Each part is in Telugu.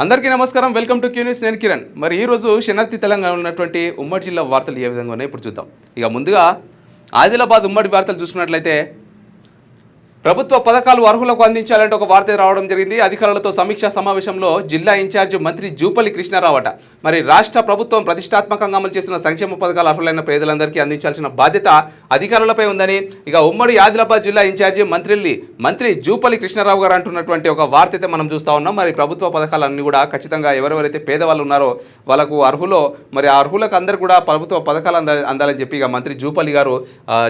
అందరికీ నమస్కారం. Welcome to Q news. నేను కిరణ్. మరి ఈరోజు శనార్థి తెలంగాణ ఉన్నటువంటి ఉమ్మడి జిల్లా వార్తలు ఏ విధంగా ఉన్నాయో ఇప్పుడు చూద్దాం. ఇక ముందుగా ఆదిలాబాద్ ఉమ్మడి వార్తలు చూసుకున్నట్లయితే ప్రభుత్వ పథకాలు అర్హులకు అందించాలంటే ఒక వార్త రావడం జరిగింది. అధికారులతో సమీక్షా సమావేశంలో జిల్లా ఇన్ఛార్జ్ మంత్రి జూపల్లి కృష్ణారావు మరి రాష్ట్ర ప్రభుత్వం ప్రతిష్టాత్మకంగా అమలు చేసిన సంక్షేమ పథకాలు అర్హులైన పేదలందరికీ అందించాల్సిన బాధ్యత అధికారులపై ఉందని ఇక ఉమ్మడి ఆదిలాబాద్ జిల్లా ఇన్ఛార్జి మంత్రి జూపల్లి కృష్ణారావు గారు అంటున్నటువంటి ఒక వార్త అయితే మనం చూస్తూ ఉన్నాం. మరి ప్రభుత్వ పథకాలన్నీ కూడా ఖచ్చితంగా ఎవరెవరైతే పేదవాళ్ళు ఉన్నారో వాళ్ళకు అర్హులో మరి ఆ అర్హులకు అందరూ కూడా ప్రభుత్వ పథకాలు అందాలని చెప్పి ఇక మంత్రి జూపల్లి గారు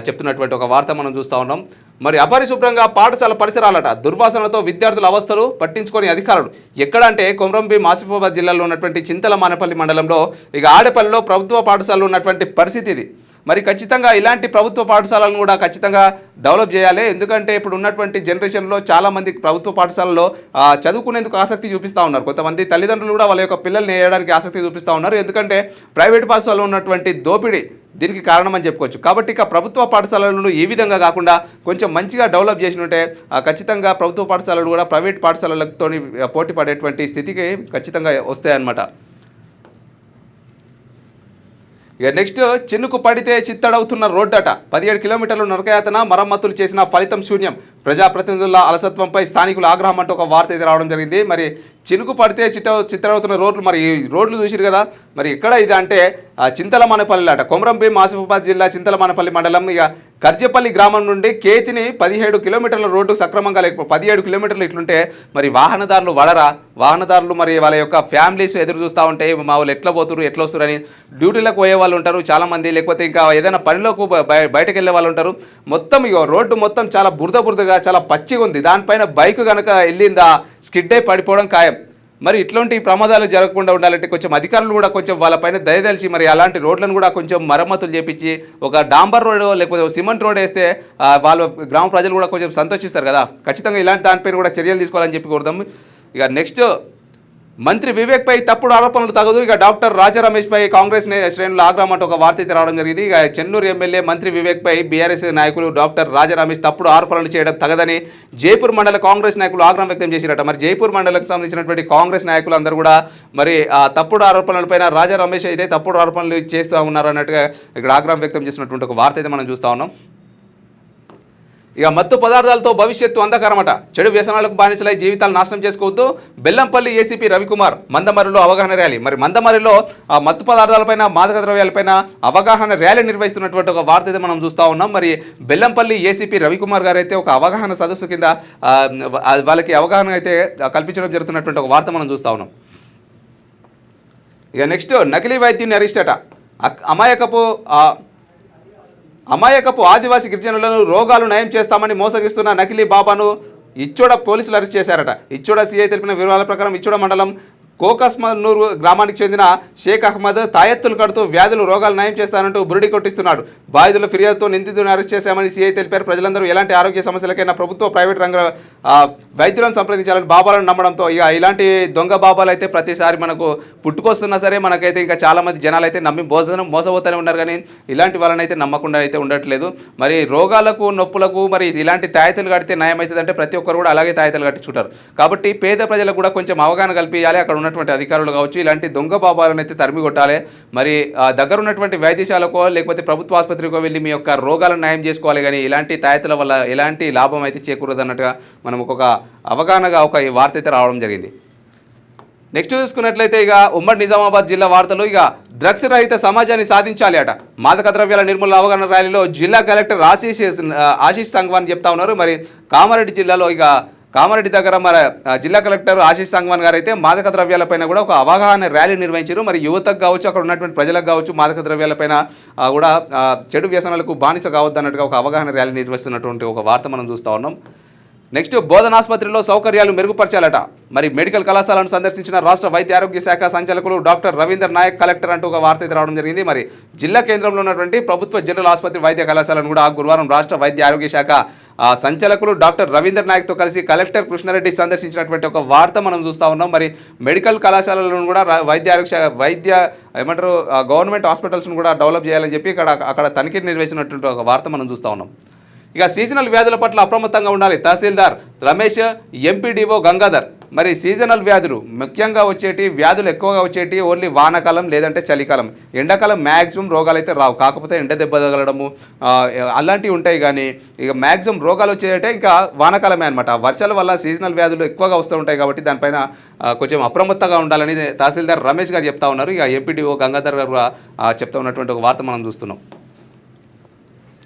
చెప్తున్నటువంటి ఒక వార్త మనం చూస్తూ ఉన్నాం. మరి అపరిశుభ్రంగా పాఠశాల పరిసరాలట దుర్వాసనతో విద్యార్థుల అవస్థలు పట్టించుకొని అధికారులు ఎక్కడంటే కొమరంభీం ఆసిఫాబాద్ జిల్లాలో ఉన్నటువంటి చింతల మానపల్లి మండలంలో ఇక ఆడపల్లిలో ప్రభుత్వ పాఠశాలలో ఉన్నటువంటి పరిస్థితి ఇది. మరి ఖచ్చితంగా ఇలాంటి ప్రభుత్వ పాఠశాలను కూడా ఖచ్చితంగా డెవలప్ చేయాలి. ఎందుకంటే ఇప్పుడు ఉన్నటువంటి జనరేషన్లో చాలామంది ప్రభుత్వ పాఠశాలలో చదువుకునేందుకు ఆసక్తి చూపిస్తూ ఉన్నారు. కొంతమంది తల్లిదండ్రులు కూడా వాళ్ళ యొక్క పిల్లల్ని వేయడానికి ఆసక్తి చూపిస్తూ ఉన్నారు. ఎందుకంటే ప్రైవేట్ పాఠశాలలో ఉన్నటువంటి దోపిడీ దీనికి కారణమని చెప్పుకోవచ్చు. కాబట్టి ఇక ప్రభుత్వ పాఠశాలలను ఈ విధంగా కాకుండా కొంచెం మంచిగా డెవలప్ చేసినట్టే ఖచ్చితంగా ప్రభుత్వ పాఠశాలలు కూడా ప్రైవేట్ పాఠశాలలతో పోటీ పడేటువంటి స్థితికి ఖచ్చితంగా వస్తాయన్నమాట. ఇక నెక్స్ట్ చిన్నుకు పడితే చిత్తడవుతున్న రోడ్డట 17 కిలోమీటర్లు నరకయాతన మరమ్మతులు చేసిన ఫలితం శూన్యం. ప్రజాప్రతినిధుల అలసత్వంపై స్థానికులు ఆగ్రహం అంటూ ఒక వార్త అయితే రావడం జరిగింది. మరి చినుకు పడితే చిత్తడవుతున్న రోడ్లు మరి ఈ రోడ్లు చూసిరు కదా. మరి ఎక్కడ ఇది అంటే చింతల మానపల్లి అట కొమరంభీం ఆసిఫాబాద్ జిల్లా చింతల మానపల్లి మండలం ఇక కర్జపల్లి గ్రామం నుండి కేతిని 17 కిలోమీటర్ల రోడ్డు సక్రమంగా లేకపోతే 17 కిలోమీటర్లు ఇట్లుంటే మరి వాహనదారులు మరి వాళ్ళ యొక్క ఫ్యామిలీస్ ఎదురు చూస్తూ ఉంటే మా వాళ్ళు ఎట్లా పోతున్నారు ఎట్లా వస్తారు అని డ్యూటీలకు పోయే వాళ్ళు ఉంటారు చాలామంది, లేకపోతే ఇంకా ఏదైనా పనిలోకి బయటకు వెళ్ళే వాళ్ళు ఉంటారు. మొత్తం ఇక రోడ్డు మొత్తం చాలా బురదగా చాలా పచ్చిగా ఉంది. దానిపైన బైక్ కనుక వెళ్ళిందా స్కిడ్ అయి పడిపోవడం ఖాయం. మరి ఇట్లాంటి ప్రమాదాలు జరగకుండా ఉండాలంటే కొంచెం అధికారులు కూడా కొంచెం వాళ్ళపైన దయదలిచి మరి అలాంటి రోడ్లను కూడా కొంచెం మరమ్మతులు చేపించి ఒక డాంబర్ రోడ్ లేకపోతే సిమెంట్ రోడ్ వేస్తే వాళ్ళ గ్రామ ప్రజలు కూడా కొంచెం సంతోషిస్తారు కదా. ఖచ్చితంగా ఇలాంటి దానిపైన కూడా చర్యలు తీసుకోవాలని చెప్పి కోరుదాం. ఇక నెక్స్ట్ మంత్రి వివేక్పై తప్పుడు ఆరోపణలు తగదు. ఇక డాక్టర్ రాజా రమేష్పై కాంగ్రెస్ శ్రేణులు ఆగ్రహం అంటూ ఒక వార్త అయితే రావడం జరిగింది. ఇక చెన్నూరు ఎమ్మెల్యే మంత్రి వివేక్పై బీఆర్ఎస్ నాయకులు డాక్టర్ రాజా రమేష్ తప్పుడు ఆరోపణలు చేయడం తగదని జైపూర్ మండల కాంగ్రెస్ నాయకులు ఆగ్రహం వ్యక్తం చేసిరట. మరి జైపూర్ మండలకు సంబంధించినటువంటి కాంగ్రెస్ నాయకులు అందరూ కూడా మరి ఆ తప్పుడు ఆరోపణలపైన రాజా రమేష్ అయితే తప్పుడు ఆరోపణలు చేస్తూ ఉన్నారు అన్నట్టుగా ఇక్కడ ఆగ్రహం వ్యక్తం చేసినటువంటి ఒక వార్త అయితే మనం చూస్తూ ఉన్నాం. ఇక మత్తు పదార్థాలతో భవిష్యత్తు అంధకారమట. చెడు వ్యసనాలకు బానిసలై జీవితాలు నాశనం చేసుకోవద్దు. బెల్లంపల్లి ఏసీపీ రవికుమార్ మందమరిలో అవగాహన ర్యాలీ. మరి మందమరిలో ఆ మత్తు పదార్థాలపైన మాదక ద్రవ్యాలపైన అవగాహన ర్యాలీ నిర్వహిస్తున్నటువంటి ఒక వార్త అయితే మనం చూస్తూ ఉన్నాం. మరి బెల్లంపల్లి ఏసీపీ రవికుమార్ గారు అయితే ఒక అవగాహన సదస్సు కింద వాళ్ళకి అవగాహన అయితే కల్పించడం జరుగుతున్నటువంటి ఒక వార్త మనం చూస్తూ ఉన్నాం. ఇక నెక్స్ట్ నకిలీ వైద్యుని అరెస్ట్ అట. అమాయకపు ఆదివాసీ గిరిజనులను రోగాలు నయం చేస్తామని మోసగిస్తున్న నకిలీ బాబాను ఇచ్చోడ పోలీసులు అరెస్ట్ చేశారట. ఇచ్చోడ సీఐ తెలిపిన వివరాల ప్రకారం ఇచ్చోడ మండలం కోకస్మనూరు గ్రామానికి చెందిన షేక్ అహ్మద్ తాయెత్తులు కడుతూ వ్యాధులు రోగాలు నయం చేస్తానంటూ బురిడి కొట్టిస్తున్నాడు. బాధితుల ఫిర్యాదుతో నిందితుడిని అరెస్ట్ చేశామని సీఐ తెలిపారు. ప్రజలందరూ ఎలాంటి ఆరోగ్య సమస్యలకైనా ప్రభుత్వ ప్రైవేట్ రంగ వైద్యులను సంప్రదించాలని బాబాలను నమ్మడంతో ఇక ఇలాంటి దొంగ బాబాలు అయితే ప్రతిసారి మనకు పుట్టుకొస్తున్నా సరే మనకైతే ఇంకా చాలామంది జనాలు అయితే నమ్మి మోసపోతూనే ఉన్నారు. కానీ ఇలాంటి వాళ్ళని అయితే నమ్మకుండా అయితే ఉండట్లేదు. మరి రోగాలకు నొప్పులకు మరి ఇలాంటి తాయెత్తులు కడితే నయం అవుతుందంటే ప్రతి ఒక్కరు కూడా అలాగే తాయెత్తులు కట్టించుకుంటారు. కాబట్టి పేద ప్రజలకు కూడా కొంచెం అవగాహన కల్పించాలి. అక్కడ ఉన్నటువంటి అధికారులు కావచ్చు ఇలాంటి దొంగ బాబాలను అయితే తరిమి కొట్టాలి. మరి దగ్గర ఉన్నటువంటి వైద్యశాలకో లేకపోతే ప్రభుత్వ ఆసుపత్రికో వెళ్ళి మీ యొక్క రోగాలను నయం చేసుకోవాలి. కానీ ఇలాంటి తాయెత్తుల వల్ల ఎలాంటి లాభం అయితే చేకూరదు అన్నట్టుగా మనం ఒక అవగాహనగా ఒక వార్త అయితే రావడం జరిగింది. నెక్స్ట్ చూసుకున్నట్లయితే ఇక ఉమ్మడి నిజామాబాద్ జిల్లా వార్తలు. ఇక డ్రగ్స్ రహిత సమాజాన్ని సాధించాలి అట. మాదక ద్రవ్యాల నిర్మూలన అవగాహన ర్యాలీలో జిల్లా కలెక్టర్ ఆశీష్ సంగ్వాన్ చెప్తా ఉన్నారు. మరి కామారెడ్డి జిల్లాలో ఇక కామారెడ్డి దగ్గర మరి జిల్లా కలెక్టర్ ఆశీష్ సంగ్వాన్ గారు అయితే మాదక ద్రవ్యాలపైన కూడా ఒక అవగాహన ర్యాలీ నిర్వహించారు. మరి యువతకు కావచ్చు అక్కడ ఉన్నటువంటి ప్రజలకు కావచ్చు మాదక ద్రవ్యాలపైన కూడా చెడు వ్యసనాలకు బానిస కావద్దు అన్నట్టుగా ఒక అవగాహన ర్యాలీ నిర్వహిస్తున్నటువంటి ఒక వార్త మనం చూస్తూ ఉన్నాం. నెక్స్ట్ బోధనాసుపత్రిలో సౌకర్యాలు మెరుగుపరచాలట. మరి మెడికల్ కళాశాలను సందర్శించిన రాష్ట్ర వైద్య ఆరోగ్య శాఖ సంచాలకులు డాక్టర్ రవీందర్ నాయక్ కలెక్టర్ అంటూ ఒక వార్త రావడం జరిగింది. మరి జిల్లా కేంద్రంలో ఉన్నటువంటి ప్రభుత్వ జనరల్ ఆసుపత్రి వైద్య కళాశాలను కూడా గురువారం రాష్ట్ర వైద్య ఆరోగ్య శాఖ సంచాలకులు డాక్టర్ రవీందర్ నాయక్తో కలిసి కలెక్టర్ కృష్ణారెడ్డి సందర్శించినటువంటి ఒక వార్త మనం చూస్తూ ఉన్నాం. మరి మెడికల్ కళాశాలలను కూడా గవర్నమెంట్ హాస్పిటల్స్ను కూడా డెవలప్ చేయాలని చెప్పి అక్కడ తనిఖీ నిర్వహించినటువంటి ఒక వార్త మనం చూస్తూ ఉన్నాం. ఇక సీజనల్ వ్యాధుల పట్ల అప్రమత్తంగా ఉండాలి. తహసీల్దార్ రమేష్, ఎంపీడీఓ గంగాధర్. మరి సీజనల్ వ్యాధులు ముఖ్యంగా వచ్చేటి వ్యాధులు ఎక్కువగా వచ్చేటి ఓన్లీ వానాకాలం లేదంటే చలికాలం. ఎండాకాలం మ్యాక్సిమం రోగాలు అయితే రావు, కాకపోతే ఎండ దెబ్బ తగలడము అలాంటివి ఉంటాయి. కానీ ఇక మ్యాక్సిమం రోగాలు వచ్చేటంటే ఇంకా వానాకాలమే అనమాట. వర్షాల వల్ల సీజనల్ వ్యాధులు ఎక్కువగా వస్తూ ఉంటాయి కాబట్టి దానిపైన కొంచెం అప్రమత్తంగా ఉండాలని తహసీల్దార్ రమేష్ గారు చెప్తా ఉన్నారు. ఇక ఎంపీడీఓ గంగాధర్ గారు చెప్తా ఉన్నటువంటి ఒక వార్త మనం చూస్తున్నాం.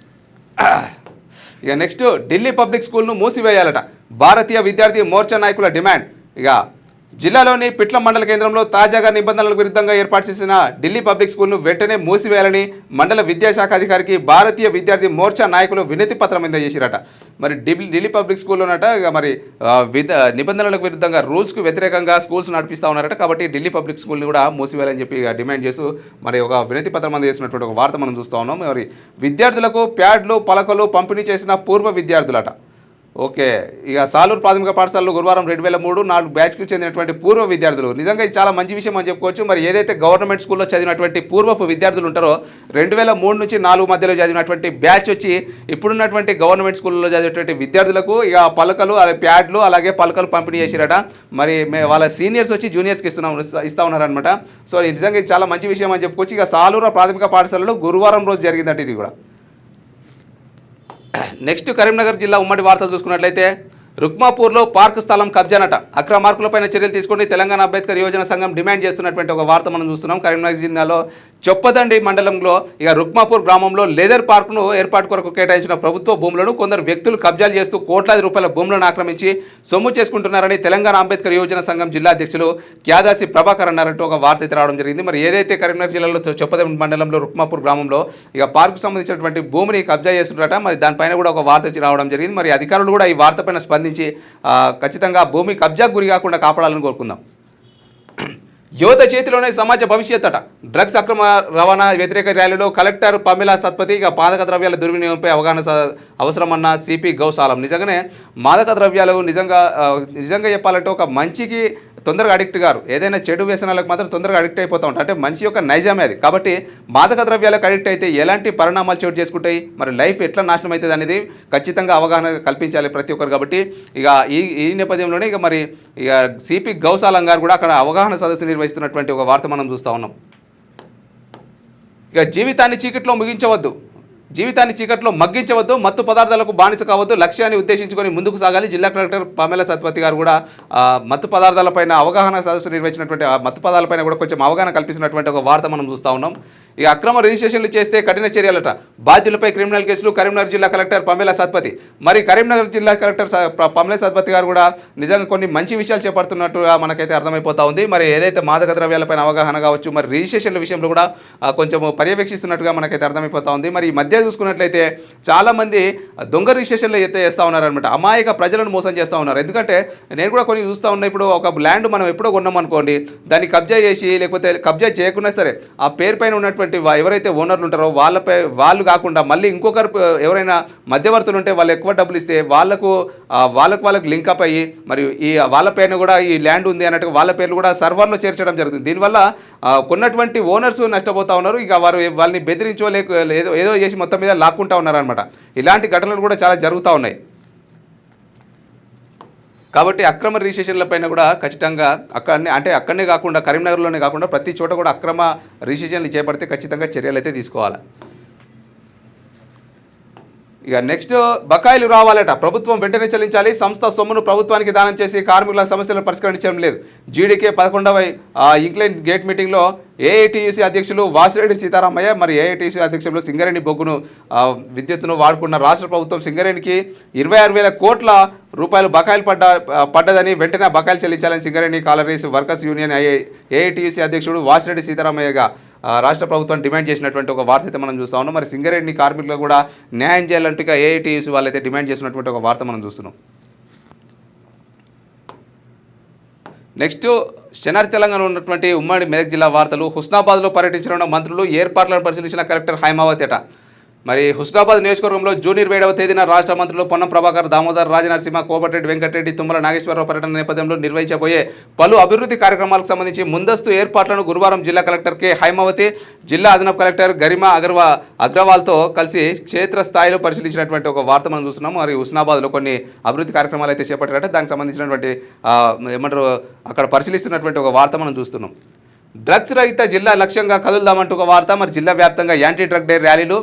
ఇక నెక్స్ట్ ఢిల్లీ పబ్లిక్ స్కూల్ను మూసివేయాలట భారతీయ విద్యార్థి మోర్చా నాయకుల డిమాండ్. ఇక జిల్లాలోని పిట్ల మండల కేంద్రంలో తాజాగా నిబంధనలకు విరుద్ధంగా ఏర్పాటు చేసిన ఢిల్లీ పబ్లిక్ స్కూల్ను వెంటనే మూసివేయాలని మండల విద్యాశాఖ అధికారికి భారతీయ విద్యార్థి మోర్చా నాయకులు వినతి పత్రం చేసిరట. మరి ఢిల్లీ పబ్లిక్ స్కూల్లోనట ఇక మరి నిబంధనలకు విరుద్ధంగా రూల్స్కు వ్యతిరేకంగా స్కూల్స్ నడిపిస్తూ ఉన్నారట. కాబట్టి ఢిల్లీ పబ్లిక్ స్కూల్ని కూడా మూసివేయాలని చెప్పి డిమాండ్ చేస్తూ మరి ఒక వినతి పత్రం చేసినటువంటి ఒక వార్త మనం చూస్తూ ఉన్నాం. మరి విద్యార్థులకు ప్యాడ్లు పలకలు పంపిణీ చేసిన పూర్వ విద్యార్థులట. ఓకే, ఇక సాలూరు ప్రాథమిక పాఠశాలలో గురువారం 2003 4 బ్యాచ్కి చెందినటువంటి పూర్వ విద్యార్థులు. నిజంగా ఇది చాలా మంచి విషయం అని చెప్పుకోవచ్చు. మరి ఏదైతే గవర్నమెంట్ స్కూల్లో చదివినటువంటి పూర్వపు విద్యార్థులు ఉంటారో 2003 నుంచి 4 మధ్యలో చదివినటువంటి బ్యాచ్ వచ్చి ఇప్పుడున్నటువంటి గవర్నమెంట్ స్కూల్లో చదివేటువంటి విద్యార్థులకు ఇక పలకలు ప్యాడ్లు అలాగే పలకలు పంపిణీ చేసిరట. మరి వాళ్ళ సీనియర్స్ వచ్చి జూనియర్స్కి ఇస్తా ఉన్నారనమాట. సో నిజంగా ఇది చాలా మంచి విషయం అని చెప్పుకోవచ్చు. ఇక సాలూరు ప్రాథమిక పాఠశాలలో గురువారం రోజు జరిగిందంటే ఇది కూడా. నెక్స్ట్ కరీంనగర్ జిల్లా ఉమ్మడి వార్తలు చూసుకున్నట్లయితే రుక్మాపూర్లో పార్క్ స్థలం కబ్జానట. అక్రమార్కులపైన చర్యలు తీసుకుని తెలంగాణ అంబేద్కర్ యువజన సంఘం డిమాండ్ చేస్తున్నటువంటి ఒక వార్త మనం చూస్తున్నాం. కరీంనగర్ జిల్లాలో చొప్పదండి మండలంలో ఇక రుక్మాపూర్ గ్రామంలో లేదర్ పార్కును ఏర్పాటు కొరకు కేటాయించిన ప్రభుత్వ భూములను కొందరు వ్యక్తులు కబ్జాలు చేస్తూ కోట్లాది రూపాయల భూములను ఆక్రమించి సొమ్ము చేసుకుంటున్నారని తెలంగాణ అంబేద్కర్ యువజన సంఘం జిల్లా అధ్యక్షులు క్యాదాసి ప్రభాకర్ అన్నారంటూ ఒక వార్త అయితే రావడం జరిగింది. మరి ఏదైతే కరీంనగర్ జిల్లాలో చొప్పదండి మండలంలో రుక్మాపూర్ గ్రామంలో ఇక పార్కు సంబంధించినటువంటి భూమిని కబ్జా చేస్తుంటారట. మరి దానిపైన కూడా ఒక వార్త వచ్చి రావడం జరిగింది. మరి అధికారులు కూడా ఈ వార్త పైన స్పందించి ఖచ్చితంగా భూమి కబ్జాకు గురి కాకుండా కాపాడాలని కోరుకుందాం. యువత చేతిలోనే సమాజ భవిష్యత్ అట. డ్రగ్స్ అక్రమ రవాణా వ్యతిరేక ర్యాలీలో కలెక్టర్ పమిలా సత్పతి ఇక మాదక ద్రవ్యాల దుర్వినియోగంపై అవగాహన అవసరమన్న సిపి గౌసాలం. నిజంగానే మాదక ద్రవ్యాలు నిజంగా చెప్పాలంటే ఒక మంచికి తొందరగా అడిక్ట్ గారు, ఏదైనా చెడు వ్యసనాలకు మాత్రం తొందరగా అడిక్ట్ అయిపోతూ ఉంటారు. అంటే మనిషి యొక్క నైజమే అది. కాబట్టి మాదక ద్రవ్యాలకు అడిక్ట్ అయితే ఎలాంటి పరిణామాలు చోటు చేసుకుంటాయి, మరి లైఫ్ ఎట్లా నాశనం అవుతుంది అనేది ఖచ్చితంగా అవగాహన కల్పించాలి ప్రతి ఒక్కరు. కాబట్టి ఇక ఈ నేపథ్యంలోనే ఇక మరి ఇక సిపి గౌసాలం గారు కూడా అక్కడ అవగాహన సదస్సు నిర్వహిస్తున్నటువంటి ఒక వార్త మనం చూస్తూ ఉన్నాం. ఇక జీవితాన్ని చీకట్లో మగ్గించవద్దు, మత్తు పదార్థాలకు బానిస కావద్దు, లక్ష్యాన్ని ఉద్దేశించుకొని ముందుకు సాగాలి. జిల్లా కలెక్టర్ పమేలా సత్పతి గారు కూడా మత్తు పదార్థాలపైన అవగాహన సదస్సు నిర్వహించినటువంటి మత్తు పదార్థాలపైన కూడా కొంచెం అవగాహన కల్పిస్తున్నటువంటి ఒక వార్త మనం చూస్తూ ఉన్నాం. ఈ అక్రమ రిజిస్ట్రేషన్లు చేస్తే కఠిన చర్యలట. బాధ్యులపై క్రిమినల్ కేసులు. కరీంనగర్ జిల్లా కలెక్టర్ పమేలా సత్పతి. మరి కరీంనగర్ జిల్లా కలెక్టర్ పమేలా సత్పతి గారు కూడా నిజంగా కొన్ని మంచి విషయాలు చేపడుతున్నట్టుగా మనకైతే అర్థమైపోతా ఉంది. మరి ఏదైతే మాదక ద్రవ్యాలపైన అవగాహన కావచ్చు, మరి రిజిస్ట్రేషన్ల విషయంలో కూడా కొంచెం పర్యవేక్షిస్తున్నట్టుగా మనకైతే అర్థమైపోతా ఉంది. మరి ఈ మధ్య చూసుకున్నట్లయితే చాలామంది దొంగ రిజిస్ట్రేషన్లు అయితే చేస్తూ ఉన్నారనమాట. అమాయక ప్రజలను మోసం చేస్తూ ఉన్నారు. ఎందుకంటే నేను కూడా కొన్ని చూస్తూ ఉన్నా. ఇప్పుడు ఒక ల్యాండ్ మనం ఎప్పుడో కొన్నాం అనుకోండి, దాన్ని కబ్జా చేసి లేకపోతే కబ్జా చేయకుండా సరే ఆ పేరు పైన ఉన్నటువంటి ఎవరైతే ఓనర్లు ఉంటారో వాళ్ళు కాకుండా మళ్ళీ ఇంకొకరు ఎవరైనా మధ్యవర్తులు ఉంటే వాళ్ళు ఎక్కువ డబ్బులు ఇస్తే వాళ్ళకు లింకప్ అయ్యి మరి ఈ వాళ్ళ పేరును కూడా ఈ ల్యాండ్ ఉంది అన్నట్టుగా వాళ్ళ పేర్లు కూడా సర్వర్లో చేర్చడం జరుగుతుంది. దీనివల్ల కొన్నటువంటి ఓనర్స్ నష్టపోతూ ఉన్నారు. ఇక వాళ్ళని బెదిరించో ఏదో చేసి మొత్తం మీద లాక్కుంటా ఉన్నారనమాట. ఇలాంటి ఘటనలు కూడా చాలా జరుగుతూ ఉన్నాయి. కాబట్టి అక్రమ రిజిస్ట్రేషన్ల పైన కూడా ఖచ్చితంగా అక్కడనే కాకుండా కరీంనగర్లోనే కాకుండా ప్రతి చోట కూడా అక్రమ రిజిస్ట్రేషన్లు చేపడితే ఖచ్చితంగా చర్యలు అయితే తీసుకోవాలి. ఇక నెక్స్ట్ బకాయిలు రావాలట. ప్రభుత్వం వెంటనే చెల్లించాలి. సంస్థ సొమ్మును ప్రభుత్వానికి దానం చేసి కార్మికుల సమస్యలను పరిష్కరించడం లేదు. జీడీకే 11వ ఇంక్లైన్ గేట్ మీటింగ్లో ఏఐటీయూసీ అధ్యక్షులు వాసిరెడ్డి సీతారామయ్య మరి ఏఐటీయూసీ అధ్యక్షులు సింగరేణి బొగ్గును విద్యుత్తును వాడుకున్న రాష్ట్ర ప్రభుత్వం సింగరేణికి 26,000 కోట్ల రూపాయలు బకాయిలు పడ్డదని వెంటనే బకాయిలు చెల్లించాలని Singareni collieries workers union AITUC అధ్యక్షుడు వాసిరెడ్డి సీతారామయ్యగా రాష్ట్ర ప్రభుత్వం డిమాండ్ చేసినటువంటి ఒక వార్త అయితే మనం చూస్తూ ఉన్నాం. మరి సింగరేణి కార్మికులకు కూడా న్యాయం చేయాలంటూ ఏఐటీయూసీ వాళ్ళైతే డిమాండ్ చేసినటువంటి ఒక వార్త మనం చూస్తున్నాం. నెక్స్ట్ శనారి తెలంగాణ ఉన్నటువంటి ఉమ్మడి మెదక్ జిల్లా వార్తలు. హుస్నాబాద్లో పర్యటించిన మంత్రులు ఏర్పాట్లను పరిశీలించిన కలెక్టర్ హైమావతి అట. మరి హుస్నాబాద్ నియోజకవర్గంలో జూన్ 27వ తేదీన రాష్ట్ర మంత్రులు పొన్నం ప్రభాకర్, దామోదర్ రాజనరసింహ, కోమటిరెడ్డి వెంకటరెడ్డి, తుమ్మల నాగేశ్వరరావు పర్యటన నేపథ్యంలో నిర్వహించబోయే పలు అభివృద్ధి కార్యక్రమాలకు సంబంధించి ముందస్తు ఏర్పాట్లను గురువారం జిల్లా కలెక్టర్ కె హైమావతి, జిల్లా అదనపు కలెక్టర్ గరిమా అగ్రవాల్తో కలిసి క్షేత్రస్థాయిలో పరిశీలించినటువంటి ఒక వార్త మనం చూస్తున్నాం. మరి హుస్నాబాద్లో కొన్ని అభివృద్ధి కార్యక్రమాలు అయితే చేపట్టారంటే దానికి సంబంధించినటువంటి ఏమంటారు అక్కడ పరిశీలిస్తున్నటువంటి ఒక వార్త మనం చూస్తున్నాం. డ్రగ్స్ రహిత జిల్లా లక్ష్యంగా కదులుదామంటూ ఒక వార్త. మరి జిల్లా వ్యాప్తంగా యాంటీ డ్రగ్ డే ర్యాలీలు,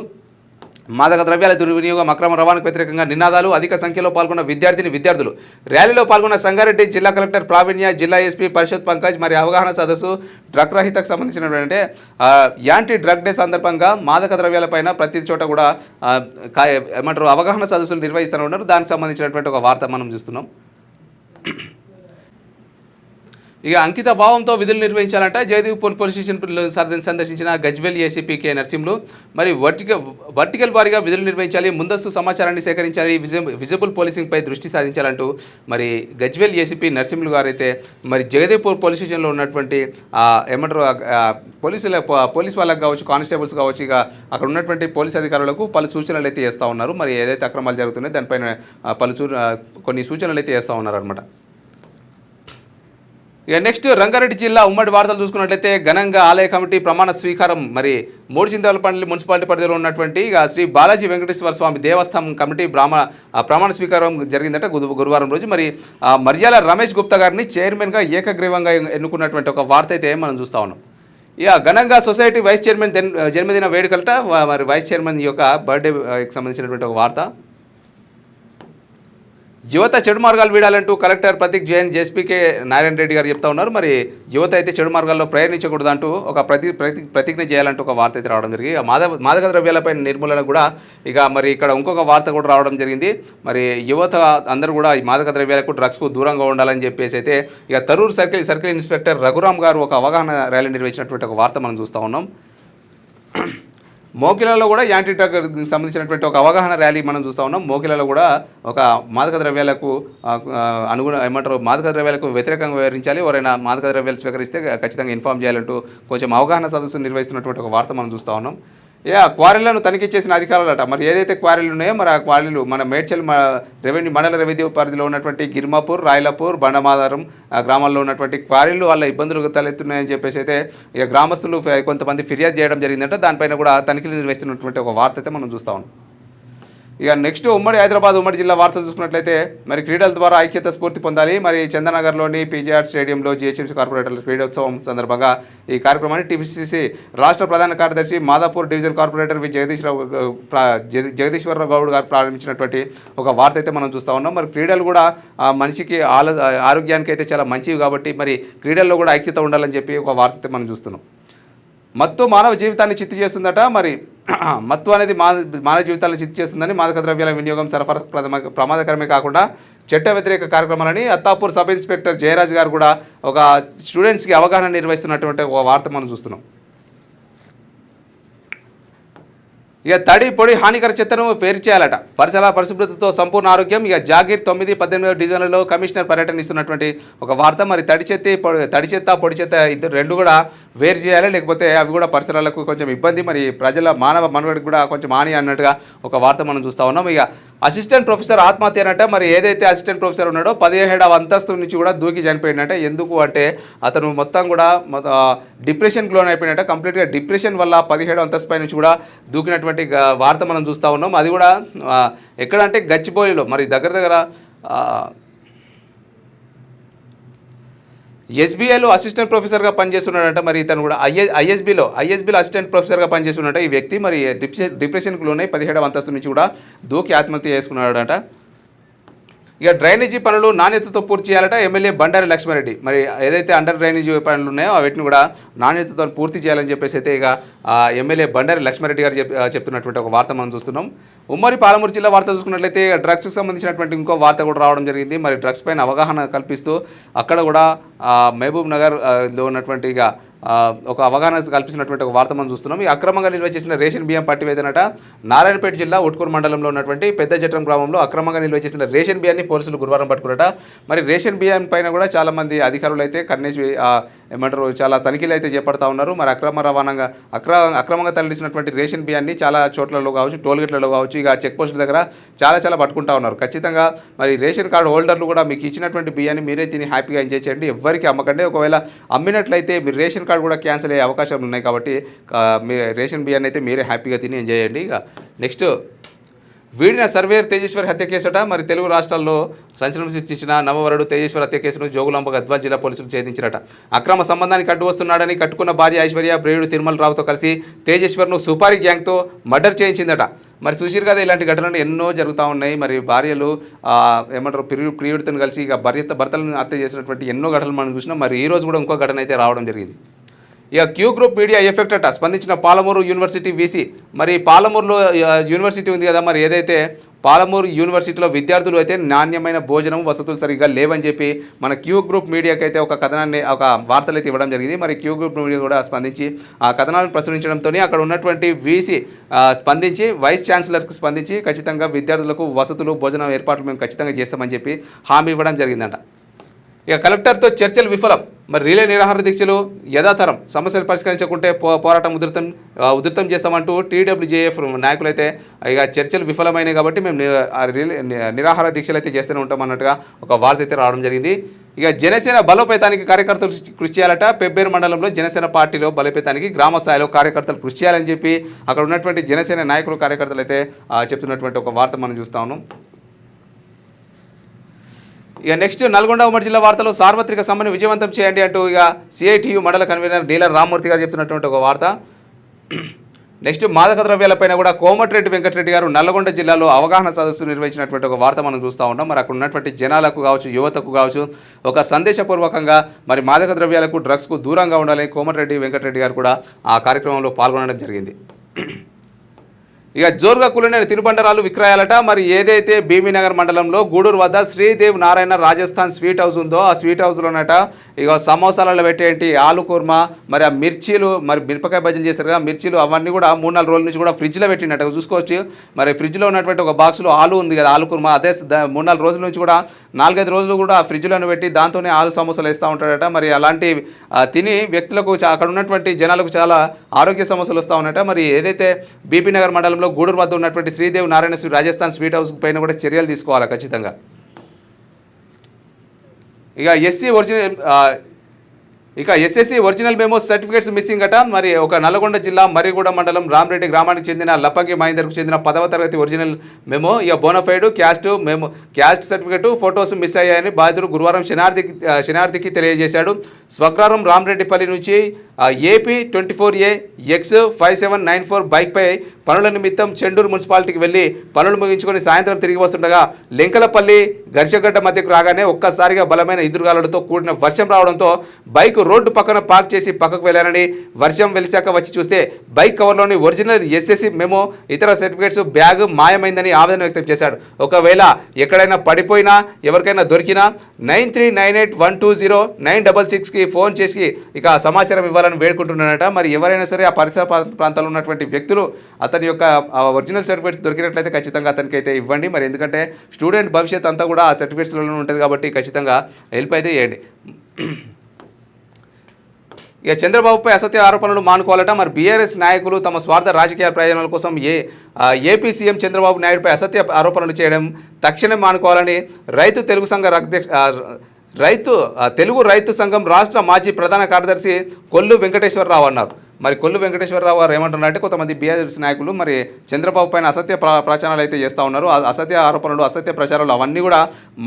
మాదక ద్రవ్యాల దుర్వినియోగం, అక్రమ రవాణాకు వ్యతిరేకంగా నినాదాలు, అధిక సంఖ్యలో పాల్గొన్న విద్యార్థులు. ర్యాలీలో పాల్గొన్న సంగారెడ్డి జిల్లా కలెక్టర్ ప్రావీణ్య, జిల్లా ఎస్పీ పరిషత్ పంకజ్. మరి అవగాహన సదస్సు డ్రగ్ రహితకు సంబంధించినటువంటి యాంటీ డ్రగ్ డే సందర్భంగా మాదక ద్రవ్యాలపైన ప్రతి చోట కూడా ఏమంటారు అవగాహన సదస్సులు నిర్వహిస్తూ ఉన్నారు. దానికి సంబంధించినటువంటి ఒక వార్త మనం చూస్తున్నాం. ఇక అంకిత భావంతో విధులు నిర్వహించాలంట జయదేవ్ పోలీస్ స్టేషన్ సందర్శించిన గజ్వేల్ ఏసీపీ కె నరసింహులు. మరి వర్టికల్ వారీగా విధులు నిర్వహించాలి, ముందస్తు సమాచారాన్ని సేకరించాలి, విజిబుల్ పోలీసింగ్పై దృష్టి సాధించాలంటూ మరి గజ్వేల్ ఏసీపీ నరసింహులు గారు అయితే మరి జగదేవ్ పోలీస్ స్టేషన్లో ఉన్నటువంటి ఏమంటారు పోలీస్ వాళ్ళకి కావచ్చు, కానిస్టేబుల్స్ కావచ్చు, ఇక అక్కడ ఉన్నటువంటి పోలీస్ అధికారులకు పలు సూచనలు అయితే చేస్తూ ఉన్నారు. మరి ఏదైతే అక్రమాలు జరుగుతున్నాయో దానిపైన కొన్ని సూచనలు అయితే చేస్తూ ఉన్నారు అనమాట. ఇక నెక్స్ట్ రంగారెడ్డి జిల్లా ఉమ్మడి వార్తలు చూసుకున్నట్లయితే ఘనంగా ఆలయ కమిటీ ప్రమాణ స్వీకారం. మరి మూడుచింతలపల్లి మున్సిపాలిటీ పరిధిలో ఉన్నటువంటి ఇక శ్రీ బాలాజీ వెంకటేశ్వర స్వామి దేవస్థానం కమిటీ ప్రమాణ స్వీకారం జరిగిందంటే గురువారం రోజు. మరి మర్యాల రమేష్ గుప్తా గారిని చైర్మన్గా ఏకగ్రీవంగా ఎన్నుకున్నటువంటి ఒక వార్త అయితే మనం చూస్తూ ఉన్నాం. ఇక ఘనంగా సొసైటీ వైస్ చైర్మన్ జన్మదిన వేడుకలట. మరి వైస్ చైర్మన్ యొక్క బర్త్డేకి సంబంధించినటువంటి ఒక వార్త. యువత చెడు మార్గాలు వీడాలంటూ కలెక్టర్ ప్రతీక్ జైన్ జేఎస్పీకే నారాయణ రెడ్డి గారు చెప్తా ఉన్నారు. మరి యువత అయితే చెడు మార్గాల్లో ప్రయాణించకూడదు అంటూ ఒక ప్రతిజ్ఞ చేయాలంటూ ఒక వార్త అయితే రావడం జరిగింది. మాదక ద్రవ్యాలపై నిర్మూలన కూడా ఇక మరి ఇక్కడ ఇంకొక వార్త కూడా రావడం జరిగింది. మరి యువత అందరూ కూడా ఈ మాదక ద్రవ్యాలకు డ్రగ్స్కు దూరంగా ఉండాలని చెప్పేసి అయితే ఇక తరూరు సర్కిల్ ఇన్స్పెక్టర్ రఘురామ్ గారు ఒక అవగాహన ర్యాలీ నిర్వహించినటువంటి ఒక వార్త మనం చూస్తూ ఉన్నాం. మోకిలలో కూడా యాంటీ డ్రగ్ సంబంధించినటువంటి ఒక అవగాహన ర్యాలీ మనం చూస్తూ ఉన్నాం. మోకిలలో కూడా ఒక మాదక ద్రవ్యాలకు మాదక ద్రవ్యాలకు వ్యతిరేకంగా వివరించాలి, ఎవరైనా మాదక ద్రవ్యాలు స్వీకరిస్తే ఖచ్చితంగా ఇన్ఫార్మ్ చేయాలంటూ కొంచెం అవగాహన సదస్సు నిర్వహిస్తున్నటువంటి ఒక వార్త మనం చూస్తూ ఉన్నాం. క్వారీలను తనిఖీ చేసిన అధికారులట. మరి ఏదైతే క్వారీలు ఉన్నాయో మరి ఆ క్వారీలు మన మేడ్చల్ మండల రెవెన్యూ పరిధిలో ఉన్నటువంటి గిర్మాపూర్, రాయలపూర్, బండమాధారం గ్రామాల్లో ఉన్నటువంటి క్వారీలు వల్ల ఇబ్బందులు తలెత్తున్నాయని చెప్పేసి అయితే ఇక గ్రామస్తులు కొంతమంది ఫిర్యాదు చేయడం జరిగిందంటే దానిపైన కూడా తనిఖీలు నిర్వహిస్తున్నటువంటి ఒక వార్త అయితే మనం చూస్తూ ఉన్నాం. ఇక నెక్స్ట్ హైదరాబాద్ ఉమ్మడి జిల్లా వార్తలు చూసుకున్నట్లయితే మరి క్రీడల ద్వారా ఐక్యత స్ఫూర్తి పొందాలి. మరి చందనగర్లోని పీజీఆర్ స్టేడియంలో జీహెచ్ఎంసీ కార్పొరేటర్ల క్రీడోత్సవం సందర్భంగా ఈ కార్యక్రమాన్ని టీపీసీసీ రాష్ట్ర ప్రధాన కార్యదర్శి మాదాపూర్ డివిజన్ కార్పొరేటర్ జగదీశ్వరరావు గౌడ్ గారు ప్రారంభించినటువంటి ఒక వార్త అయితే మనం చూస్తూ ఉన్నాం. మరి క్రీడలు కూడా మనిషికి ఆరోగ్యానికి అయితే చాలా మంచివి కాబట్టి మరి క్రీడల్లో కూడా ఐక్యత ఉండాలని చెప్పి ఒక వార్త అయితే మనం చూస్తున్నాం. మత్తు మానవ జీవితాన్ని చిత్తు చేస్తుందట. మరి మత్తు అనేది మానవ జీవితాలను చిత్తు చేస్తుందని, మాదక ద్రవ్యాల వినియోగం సరఫరా ప్రమాదకరమే కాకుండా చట్ట వ్యతిరేక కార్యక్రమాలని అత్తాపూర్ సబ్ ఇన్స్పెక్టర్ జయరాజ్ గారు కూడా ఒక స్టూడెంట్స్కి అవగాహన నిర్వహిస్తున్నటువంటి ఒక వార్త మనం చూస్తున్నాం. ఇక తడి పొడి హానికర చెత్తను వేరు చేయాలట. పరిశుభ్రతతో సంపూర్ణ ఆరోగ్యం. ఇక జాగీర్ 9, 18 డివిజన్లలో కమిషనర్ పర్యటన ఇస్తున్నటువంటి ఒక వార్త. మరి తడి చెత్త పొడి చెత్త రెండు కూడా వేరు చేయాలి, లేకపోతే అవి కూడా పరిసరాలకు కొంచెం ఇబ్బంది, మరి ప్రజల మానవ మనుగడికి కూడా కొంచెం హాని అన్నట్టుగా ఒక వార్త మనం చూస్తూ ఉన్నాం. ఇక అసిస్టెంట్ ప్రొఫెసర్ ఆత్మహత్య అనట. మరి ఏదైతే అసిస్టెంట్ ప్రొఫెసర్ ఉన్నాడో 17వ అంతస్తు నుంచి కూడా దూకి చనిపోయినట్టే. ఎందుకు అంటే అతను మొత్తం కూడా డిప్రెషన్కి లోన్ అయిపోయినట్ట. కంప్లీట్గా డిప్రెషన్ వల్ల 17వ అంతస్తు పై నుంచి కూడా దూకినటువంటి వార్త మనం చూస్తూ ఉన్నాం. అది కూడా ఎక్కడంటే గచ్చిబౌలిలో, మరి దగ్గర ఎస్బీఐలో అసిస్టెంట్ ప్రొఫెసర్గా పనిచేస్తున్నాడంట. మరి ఇతను కూడా ఐఎస్బీలో అసిస్టెంట్ ప్రొఫెసర్గా పనిచేస్తున్నాడంట ఈ వ్యక్తి. మరి డిప్రెషన్కి లోనై 17వ అంతస్తు నుంచి కూడా దూకి ఆత్మహత్య చేసుకున్నాడంట. ఇక డ్రైనేజీ పనులు నాణ్యతతో పూర్తి చేయాలట ఎమ్మెల్యే బండారి లక్ష్మారెడ్డి. మరి ఏదైతే అండర్ డ్రైనేజీ పనులు ఉన్నాయో వీటిని కూడా నాణ్యతతో పూర్తి చేయాలని చెప్పేసి అయితే ఇక ఎమ్మెల్యే బండారి లక్ష్మారెడ్డి గారు చెప్తున్నటువంటి ఒక వార్త మనం చూస్తున్నాం. ఉమ్మడి పాలమూరు జిల్లా వార్త చూసుకున్నట్లయితే డ్రగ్స్కి సంబంధించినటువంటి ఇంకో వార్త కూడా రావడం జరిగింది. మరి డ్రగ్స్ పైన అవగాహన కల్పిస్తూ అక్కడ కూడా మహబూబ్ నగర్లో ఉన్నటువంటి ఇక ఒక అవగాహన కల్పిస్తున్నటువంటి ఒక వార్త మనం చూస్తున్నాం. ఈ అక్రమంగా నిల్వ చేసిన రేషన్ బియ్యం పట్టివేదనట. నారాయణపేట జిల్లా ఉట్కూరు మండలంలో ఉన్నటువంటి పెద్ద జట్రం గ్రామంలో అక్రమంగా నిల్వ చేసిన రేషన్ బియ్యాన్ని పోలీసులు గురువారం పట్టుకున్నట. మరి రేషన్ బియ్యం పైన కూడా చాలామంది అధికారులు అయితే ఏమంటారు చాలా తనిఖీలు అయితే చేపడతా ఉన్నారు. మరి అక్రమంగా తరలించినటువంటి రేషన్ బియ్యాన్ని చాలా చోట్లలో కావచ్చు, టోల్గేట్లలో కావచ్చు, ఇక చెక్ పోస్టుల దగ్గర చాలా పట్టుకుంటా ఉన్నారు. ఖచ్చితంగా మరి రేషన్ కార్డు హోల్డర్లు కూడా మీకు ఇచ్చినటువంటి బియ్యాన్ని మీరే తిని హ్యాపీగా ఎంజాయ్ చేయండి. ఎవరికి అమ్మకండి. ఒకవేళ అమ్మినట్లయితే మీరు రేషన్ కార్డు కూడా క్యాన్సిల్ అయ్యే అవకాశాలు ఉన్నాయి కాబట్టి మీ రేషన్ బియ్యాన్ని అయితే మీరే హ్యాపీగా తిని ఎంజాయ్ చేయండి. ఇక నెక్స్ట్ వీడిన సర్వేయర్ తేజేశ్వరి హత్య కేసుట. మరి తెలుగు రాష్ట్రాల్లో సంచలనం సృష్టించిన నవవరుడు తేజేశ్వరి హత్య కేసును జోగులాంబ గద్వాల్ జిల్లా పోలీసులు ఛేదించారట. అక్రమ సంబంధానికి అడ్డు వస్తున్నాడని కట్టుకున్న భార్య ఐశ్వర్య ప్రియుడు తిరుమల రావుతో కలిసి తేజేశ్వర్ను సుపారీ గ్యాంగ్తో మర్డర్ చేయించిందట. మరి చూసిరు కదా, ఇలాంటి ఘటనలు ఎన్నో జరుగుతూ ఉన్నాయి. మరి భార్యలు ఏమంటారు ప్రియుడితో కలిసి ఇక భర్తలను హత్య చేసినటువంటి ఎన్నో ఘటనలు మనం చూసినాం. మరి ఈ రోజు కూడా ఇంకో ఘటన అయితే రావడం జరిగింది. ఇక క్యూ గ్రూప్ మీడియా ఎఫెక్ట్ అట స్పందించిన పాలమూరు యూనివర్సిటీ వీసీ. మరి పాలమూరులో యూనివర్సిటీ ఉంది కదా, మరి ఏదైతే పాలమూరు యూనివర్సిటీలో విద్యార్థులు అయితే నాణ్యమైన భోజనం వసతులు సరిగ్గా లేవని చెప్పి మన క్యూ గ్రూప్ మీడియాకి అయితే ఒక వార్తలు అయితే ఇవ్వడం జరిగింది. మరి క్యూ గ్రూప్ మీడియా కూడా స్పందించి ఆ కథనాలను ప్రచురించడంతో అక్కడ ఉన్నటువంటి వీసీ స్పందించి వైస్ ఛాన్సలర్కి స్పందించి ఖచ్చితంగా విద్యార్థులకు వసతులు భోజనం ఏర్పాట్లు మేము ఖచ్చితంగా చేస్తామని చెప్పి హామీ ఇవ్వడం జరిగిందంట. ఇక కలెక్టర్తో చర్చలు విఫలం. మరి రిలే నిరాహార దీక్షలు యథాతరం, సమస్యలు పరిష్కరించకుంటే పోరాటం ఉధృతం చేస్తామంటూ టీడబ్ల్యూజేఎఫ్ నాయకులైతే ఇక చర్చలు విఫలమైనాయి కాబట్టి మేము నిరాహార దీక్షలు అయితే చేస్తూనే ఉంటాం అన్నట్టుగా ఒక వార్త అయితే రావడం జరిగింది. ఇక జనసేన బలోపేతానికి కార్యకర్తలు కృషి చేయాలట. పెబ్బేరు మండలంలో జనసేన పార్టీలో బలోపేతానికి గ్రామ స్థాయిలో కార్యకర్తలు కృషి చేయాలని చెప్పి అక్కడ ఉన్నటువంటి జనసేన నాయకులు కార్యకర్తలు అయితే చెప్తున్నటువంటి ఒక వార్త మనం చూస్తా ఉన్నాం. ఇక నెక్స్ట్ నల్గొండ ఉమ్మడి జిల్లా వార్తలో సార్వత్రిక సమ్మెను విజయవంతం చేయండి అంటూ ఇక సిఐటియు మండల కన్వీనర్ డీలర్ రామ్మూర్తి గారు చెప్తున్నటువంటి ఒక వార్త. నెక్స్ట్ మాదక ద్రవ్యాలపైన కూడా కోమటిరెడ్డి వెంకటరెడ్డి గారు నల్గొండ జిల్లాలో అవగాహన సదస్సు నిర్వహించినటువంటి ఒక వార్త మనం చూస్తూ ఉంటాం. మరి అక్కడ ఉన్నటువంటి జనాలకు కావచ్చు, యువతకు కావచ్చు, ఒక సందేశపూర్వకంగా మరి మాదక ద్రవ్యాలకు డ్రగ్స్కు దూరంగా ఉండాలని కోమటిరెడ్డి వెంకటరెడ్డి గారు కూడా ఆ కార్యక్రమంలో పాల్గొనడం జరిగింది. ఇక జోరుగా కూలిన తినుబండరాలు విక్రయాలట. మరి ఏదైతే భీమీనగర్ మండలంలో గూడూరు వద్ద శ్రీదేవ్ నారాయణ రాజస్థాన్ స్వీట్ హౌస్ ఉందో ఆ స్వీట్ హౌస్లోనట ఇక సమోసాలలో పెట్టేంటి ఆలు కుర్మా, మరి ఆ మిర్చీలు, మరి మిరపకాయ భజన చేస్తారు కదా మిర్చీలు, అవన్నీ కూడా 3-4 రోజుల నుంచి కూడా ఫ్రిడ్జ్లో పెట్టినట్టు చూసుకోవచ్చు. మరి ఫ్రిడ్జ్లో ఉన్నటువంటి ఒక బాక్స్లో ఆలు ఉంది కదా, ఆలు కుర్మా, అదే 3-4 రోజుల నుంచి కూడా 4-5 రోజులు కూడా ఫ్రిడ్జ్లో పెట్టి దాంతోనే ఆలు సమోసాలు వేస్తూ ఉంటాడట. మరి అలాంటి తిని వ్యక్తులకు అక్కడ ఉన్నటువంటి జనాలకు చాలా ఆరోగ్య సమస్యలు వస్తూ ఉన్నాయట. మరి ఏదైతే బీపీనగర్ మండలంలో గూడూరు వద్ద ఉన్నటువంటి శ్రీదేవ్ నారాయణ రాజస్థాన్ స్వీట్ హౌస్ పైన కూడా చర్యలు తీసుకోవాలి ఖచ్చితంగా. ఇక SSC original memo certificates missing అట. మరి ఒక నల్గొండ జిల్లా మరిగూడ మండలం రామరెడ్డి గ్రామానికి చెందిన లప్పంగి మహేందర్కు చెందిన 10వ తరగతి ఒరిజినల్ మెమో, ఇక bonafide caste certificate photos miss అయ్యాయని బాధితుడు గురువారం శనార్థికి తెలియజేశాడు. స్వగ్రామం రామరెడ్డిపల్లి నుంచి ఏపీ 24A X5794 బైక్పై పనుల నిమిత్తం చెండూరు మున్సిపాలిటీకి వెళ్లి పనులు ముగించుకొని సాయంత్రం తిరిగి వస్తుండగా లెంకలపల్లి గర్షగడ్డ మధ్యకు రాగానే ఒక్కసారిగా బలమైన ఎదురుగాలులతో కూడిన వర్షం రావడంతో బైక్ రోడ్డు పక్కన పార్క్ చేసి పక్కకు వెళ్లారని, వర్షం వెలిశాక వచ్చి చూస్తే బైక్ కవర్లోని ఒరిజినల్ ఎస్ఎస్సి మెమో, ఇతర సర్టిఫికేట్స్ బ్యాగ్ మాయమైందని ఆవేదన వ్యక్తం చేశాడు. ఒకవేళ ఎక్కడైనా పడిపోయినా ఎవరికైనా దొరికినా 9398120966కి ఫోన్ చేసి ఇక సమాచారం ఇవ్వాలని వేడుకుంటున్నాడట. మరి ఎవరైనా సరే ఆ పరిసర ప్రాంతాల్లో ఉన్నటువంటి వ్యక్తులు అతని యొక్క ఒరిజినల్ సర్టిఫికేట్స్ దొరికినట్లయితే ఖచ్చితంగా అతనికి అయితే ఇవ్వండి. మరి ఎందుకంటే స్టూడెంట్ భవిష్యత్ అంతా కూడా ఆ సర్టిఫికేట్స్లోనే ఉంటుంది కాబట్టి ఖచ్చితంగా హెల్ప్ అయితే చేయండి. ఇక చంద్రబాబుపై అసత్య ఆరోపణలు మానుకోవాలట. మరి బీఆర్ఎస్ నాయకులు తమ స్వార్థ రాజకీయ ప్రయోజనాల కోసం ఏపీ సీఎం చంద్రబాబు నాయుడుపై అసత్య ఆరోపణలు చేయడం తక్షణం మానుకోవాలని తెలుగు రైతు సంఘం రాష్ట్ర మాజీ ప్రధాన కార్యదర్శి కొల్లు వెంకటేశ్వరరావు అన్నారు. మరి కొల్లు వెంకటేశ్వరరావు గారు ఏమంటున్నారంటే కొంతమంది బీఆర్ఎస్ నాయకులు మరి చంద్రబాబు పైన అసత్య ప్రచారాలు అయితే చేస్తూ ఉన్నారు. అసత్య ఆరోపణలు, అసత్య ప్రచారాలు అవన్నీ కూడా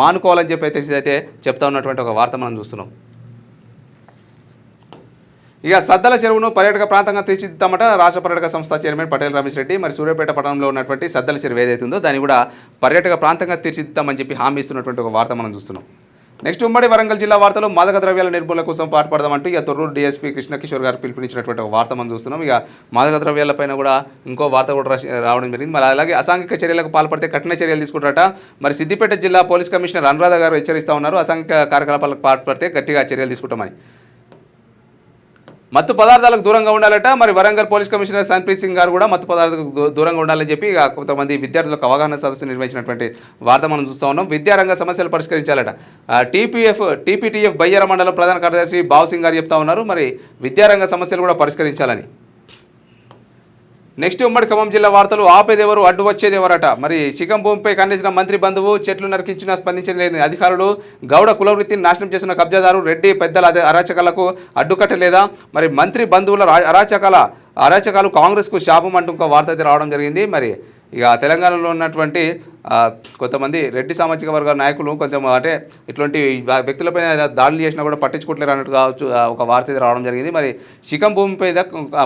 మానుకోవాలని చెప్పి అయితే చెప్తా ఉన్నటువంటి ఒక వార్త మనం చూస్తున్నాం. ఇక సద్దల చెరువును పర్యాటక ప్రాంతంగా తీర్చిదిద్దామట రాష్ట్ర పర్యాటక సంస్థ చైర్మన్ పటేల్ రమేష్ రెడ్డి. మరి సూర్యాపేట పట్టణంలో ఉన్నటువంటి సద్దల చెరువు ఏదైతే ఉందో దాన్ని కూడా పర్యాటక ప్రాంతంగా తీర్చిదిద్దామని చెప్పి హామీ ఇస్తున్నటువంటి ఒక వార్త మనం చూస్తున్నాం. నెక్స్ట్ ఉమ్మడి వరంగల్ జిల్లా వార్తలో మాదక ద్రవ్యాల నిర్మూలన కోసం పాటుపడదామంటూ ఇక తొర్రూరు డీఎస్పీ కృష్ణకిషోర్ గారు పిలుపునిచ్చినటువంటి ఒక వార్త మనం చూస్తున్నాం. ఇక మాదక ద్రవ్యాలపైన కూడా ఇంకో వార్త కూడా రావడం జరిగింది. మరి అలాగే అసాంఘిక చర్యలకు పాల్పడితే కఠిన చర్యలు తీసుకుంటారట. మరి సిద్దిపేట జిల్లా పోలీస్ కమిషనర్ అనురాధ గారు హెచ్చరిస్తూ ఉన్నారు. అసాంఘిక కార్యకలాపాలకు పాల్పడితే గట్టిగా చర్యలు తీసుకుంటామని. మత్తు పదార్థాలకు దూరంగా ఉండాలట. మరి వరంగల్ పోలీస్ కమిషనర్ సన్ప్రీత్ సింగ్ గారు కూడా మత్తు పదార్థాలకు దూరంగా ఉండాలని చెప్పి కొంతమంది విద్యార్థులకు అవగాహన సదస్సు నిర్వహించినటువంటి వార్త మనం చూస్తూ ఉన్నాం. విద్యారంగ సమస్యలు పరిష్కరించాలట. టీపీటీఎఫ్ బయ్యార మండలం ప్రధాన కార్యదర్శి బాబు సింగ్ గారు చెప్తా ఉన్నారు. మరి విద్యారంగ సమస్యలు కూడా పరిష్కరించాలని. నెక్స్ట్ ఉమ్మడి ఖమ్మం జిల్లా వార్తలు. ఆపేదెవరు అడ్డు వచ్చేదెవరట. మరి శిఖం భూమిపై కన్నేసిన మంత్రి బంధువు చెట్లు నరికించినా స్పందించలేని అధికారులు, గౌడ కులవృత్తిని నాశనం చేసిన కబ్జాదారు, రెడ్డి పెద్దల అరాచకాలకు అడ్డుకట్టలేదా. మరి మంత్రి బంధువుల అరాచకాలు కాంగ్రెస్కు శాపం అంటూ ఒక వార్త అయితే రావడం జరిగింది. మరి ఇక తెలంగాణలో ఉన్నటువంటి కొంతమంది రెడ్డి సామాజిక వర్గ నాయకులు కొంచెం అంటే ఇట్లాంటి వ్యక్తులపై దాడులు చేసినా కూడా పట్టించుకోవట్లేరు అన్నట్టు కావచ్చు ఒక వార్త అయితే రావడం జరిగింది. మరి శిఖం భూమిపై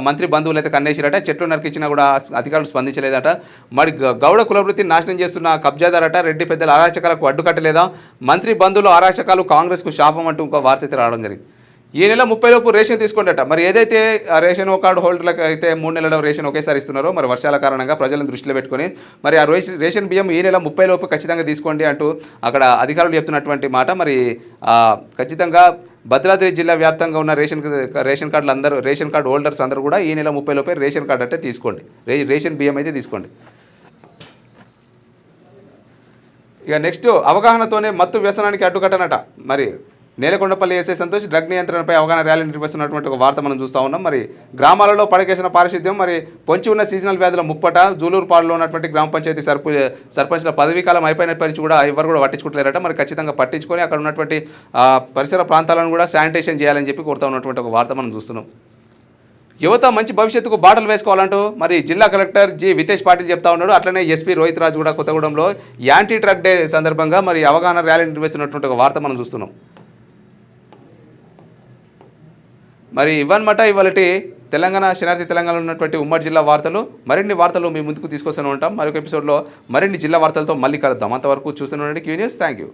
మంత్రి బంధువులు అయితే కన్నేసిరట. చెట్లు నరికించినా కూడా అధికారులు స్పందించలేదట. మరి గౌడ కులవృత్తిని నాశనం చేస్తున్న కబ్జాదారట, రెడ్డి పెద్దల అరాచకాలకు అడ్డుకట్టలేదా. మంత్రి బంధువుల అరాచకాలు కాంగ్రెస్కు శాపం అంటూ ఒక వార్త అయితే రావడం జరిగింది. ఈ నెల 30 లోపు రేషన్ తీసుకోండట. మరి ఏదైతే రేషన్ కార్డు హోల్డర్లకు అయితే 3 నెలల రేషన్ ఒకేసారి ఇస్తున్నారో, మరి వర్షాల కారణంగా ప్రజలను దృష్టిలో పెట్టుకొని మరి ఆ రేషన్ బియ్యం ఈ నెల 30 లోపు ఖచ్చితంగా తీసుకోండి అంటూ అక్కడ అధికారులు చెప్తున్నటువంటి మాట. మరి ఖచ్చితంగా భద్రాద్రి జిల్లా వ్యాప్తంగా ఉన్న రేషన్ కార్డు హోల్డర్స్ అందరూ కూడా ఈ నెల 30 లోపే రేషన్ కార్డు అంటే తీసుకోండి, రేషన్ బియ్యం అయితే తీసుకోండి. ఇక నెక్స్ట్ అవగాహనతోనే మత్తు వ్యసనానికి అడ్డుకట్టనట. మరి నేలకొండపల్లి ఎస్ఐ సంతోష్ డ్రగ్ నియంత్రణపై అవగాహన ర్యాలీ నిర్వహిస్తున్నటువంటి ఒక వార్త మనం చూస్తూ ఉన్నాం. మరి గ్రామాలలో పడకేసిన పారిశుద్ధ్యం, మరి పొంచి ఉన్న సీజనల్ వ్యాధుల ముప్పట, జూలూరుపాడులో ఉన్నటువంటి గ్రామ పంచాయతీ సర్పంచ్ల పదవీకాలం అయిపోయినప్పటి నుంచి కూడా ఎవరు కూడా పట్టించుకుంటలేరట. మరి ఖచ్చితంగా పట్టించుకొని అక్కడ ఉన్నటువంటి పరిసర ప్రాంతాలను కూడా శానిటైజేషన్ చేయాలని చెప్పి కోరుతూ ఉన్నటువంటి ఒక వార్త మనం చూస్తున్నాం. యువత మంచి భవిష్యత్తుకు బాటలు వేసుకోవాలంటూ మరి జిల్లా కలెక్టర్ జి వితేష్ పాటిల్ చెప్తా ఉన్నాడు. అట్లనే ఎస్పీ రోహిత్ రాజు కూడా కొత్తగూడెంలో యాంటీ డ్రగ్ డే సందర్భంగా మరి అవగాహన ర్యాలీ నిర్వహిస్తున్నటువంటి ఒక వార్త మనం చూస్తున్నాం. మరి ఇవన్నమాట ఇవాళటి శనార్థి తెలంగాణలో ఉన్నటువంటి ఉమ్మడి జిల్లా వార్తలు. మరిన్ని వార్తలు మీ ముందుకు తీసుకొస్తూనే ఉంటాం. మరొక ఎపిసోడ్లో మరిన్ని జిల్లా వార్తలతో మళ్ళీ కలుద్దాం. అంతవరకు చూస్తూనే ఉండండి Q news. Thank you.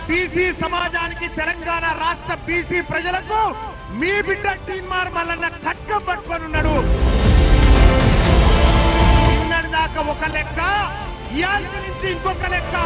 BC సమాజానికి, తెలంగాణ రాష్ట్ర బీసీ ప్రజలకు మీ బిడ్డ టీన్మార్ మల్లన్న ఖడ్గం పట్టుకొని ఉన్నాడు. నిన్నటి దాకా ఒక లెక్క, ఇయాల్టి నుంచి ఇంకొక లెక్క.